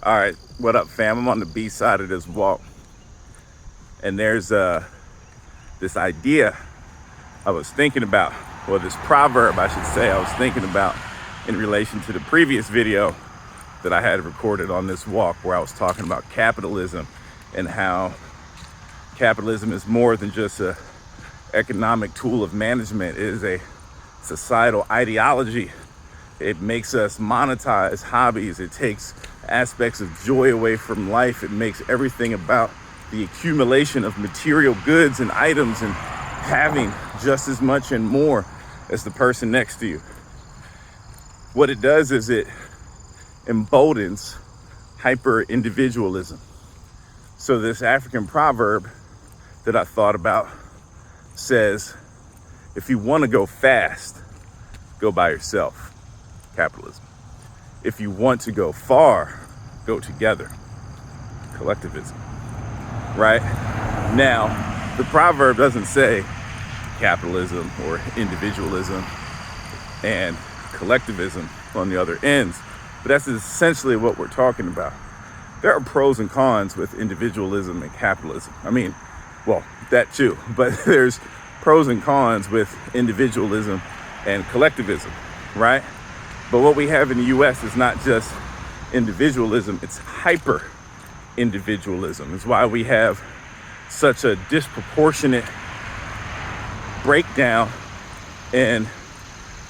All right, what up, fam? I'm on the B side of this walk, and there's this idea I was thinking about, or this proverb, I should say, I was thinking about in relation to the previous video that I had recorded on this walk, where I was talking about capitalism and how capitalism is more than just an economic tool of management. It is a societal ideology. It makes us monetize hobbies. It takes aspects of joy away from life. It makes everything about the accumulation of material goods and items and having just as much and more as the person next to you. What it does is it emboldens hyper-individualism. So this African proverb that I thought about says, if you want to go fast, go by yourself. Capitalism. If you want to go far, go together. Collectivism. Right? Now, the proverb doesn't say capitalism or individualism and collectivism on the other ends, but that's essentially what we're talking about. There are pros and cons with individualism and capitalism. I mean, well, that too, but there's pros and cons with individualism and collectivism, right? But what we have in the US is not just individualism, it's hyper individualism. It's why we have such a disproportionate breakdown in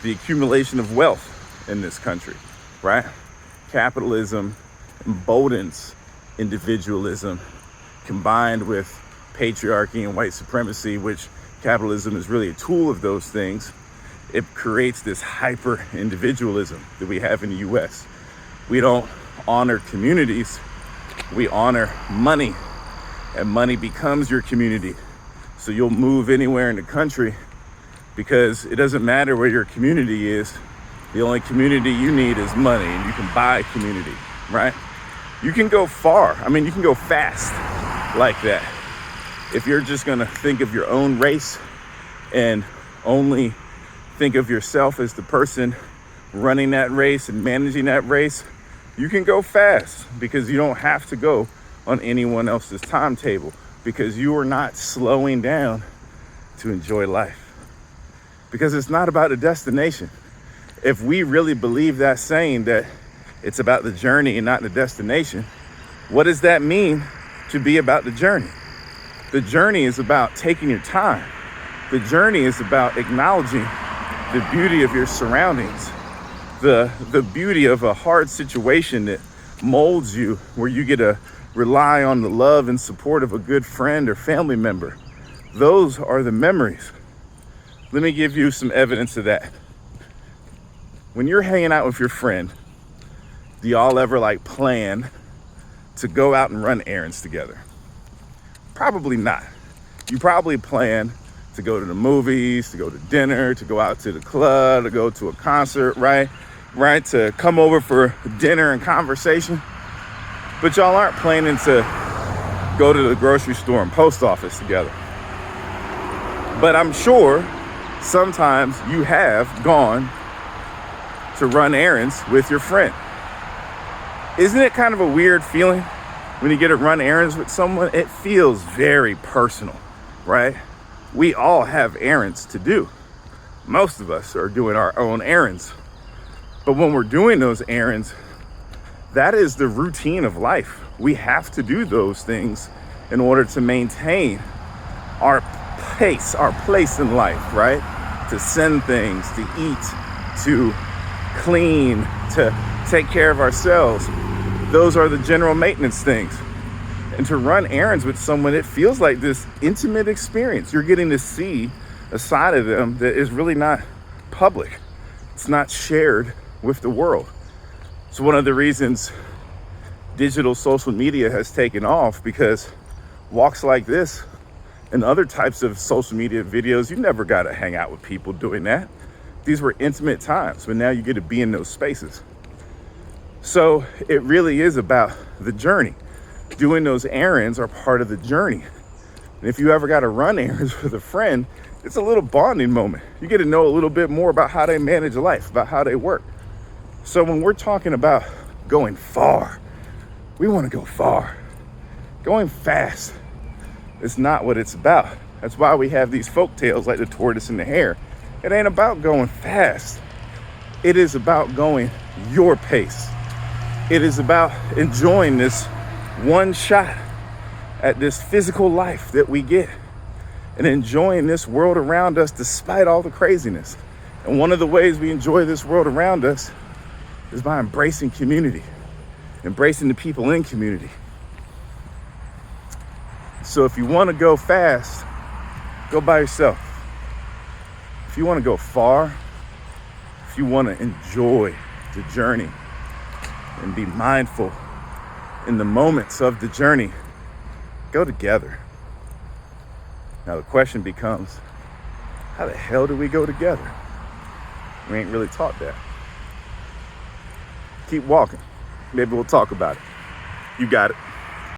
the accumulation of wealth in this country, right? Capitalism emboldens individualism combined with patriarchy and white supremacy, which capitalism is really a tool of those things. It creates this hyper individualism that we have in the US. We don't honor communities, we honor money, and money becomes your community. So you'll move anywhere in the country because it doesn't matter where your community is. The only community you need is money, and you can buy community, right? You can go far. I mean, you can go fast like that. If you're just gonna think of your own race and only think of yourself as the person running that race and managing that race, you can go fast because you don't have to go on anyone else's timetable, because you are not slowing down to enjoy life. Because it's not about the destination. If we really believe that saying that it's about the journey and not the destination, what does that mean to be about the journey? The journey is about taking your time. The journey is about acknowledging the beauty of your surroundings, the beauty of a hard situation that molds you, where you get to rely on the love and support of a good friend or family member. Those are the memories. Let me give you some evidence of that. When you're hanging out with your friend, do y'all ever plan to go out and run errands together? Probably not. You probably plan to go to the movies, to go to dinner, to go out to the club, to go to a concert, right? To come over for dinner and conversation. But y'all aren't planning to go to the grocery store and post office together. But I'm sure sometimes you have gone to run errands with your friend. Isn't it kind of a weird feeling when you get to run errands with someone? It feels very personal, right? We all have errands to do. Most of us are doing our own errands. But when we're doing those errands, that is the routine of life. We have to do those things in order to maintain our place in life, right? To send things, to eat, to clean, to take care of ourselves. Those are the general maintenance things. And to run errands with someone, it feels like this intimate experience. You're getting to see a side of them that is really not public. It's not shared with the world. So one of the reasons digital social media has taken off, because walks like this and other types of social media videos, you never got to hang out with people doing that. These were intimate times, but now you get to be in those spaces. So it really is about the journey. Doing those errands are part of the journey. And if you ever got to run errands with a friend, it's a little bonding moment. You get to know a little bit more about how they manage life, about how they work. So when we're talking about going far, We want to go far. Going fast is not what it's about. That's why we have these folk tales like the tortoise and the hare. It ain't about going fast. It is about going your pace. It is about enjoying this one shot at this physical life that we get and enjoying this world around us despite all the craziness. And one of the ways we enjoy this world around us is by embracing community, embracing the people in community. So if you want to go fast, go by yourself. If you want to go far, if you want to enjoy the journey and be mindful in the moments of the journey, go together. Now the question becomes, how the hell do we go together? We ain't really taught that. Keep walking. Maybe we'll talk about it. You got it.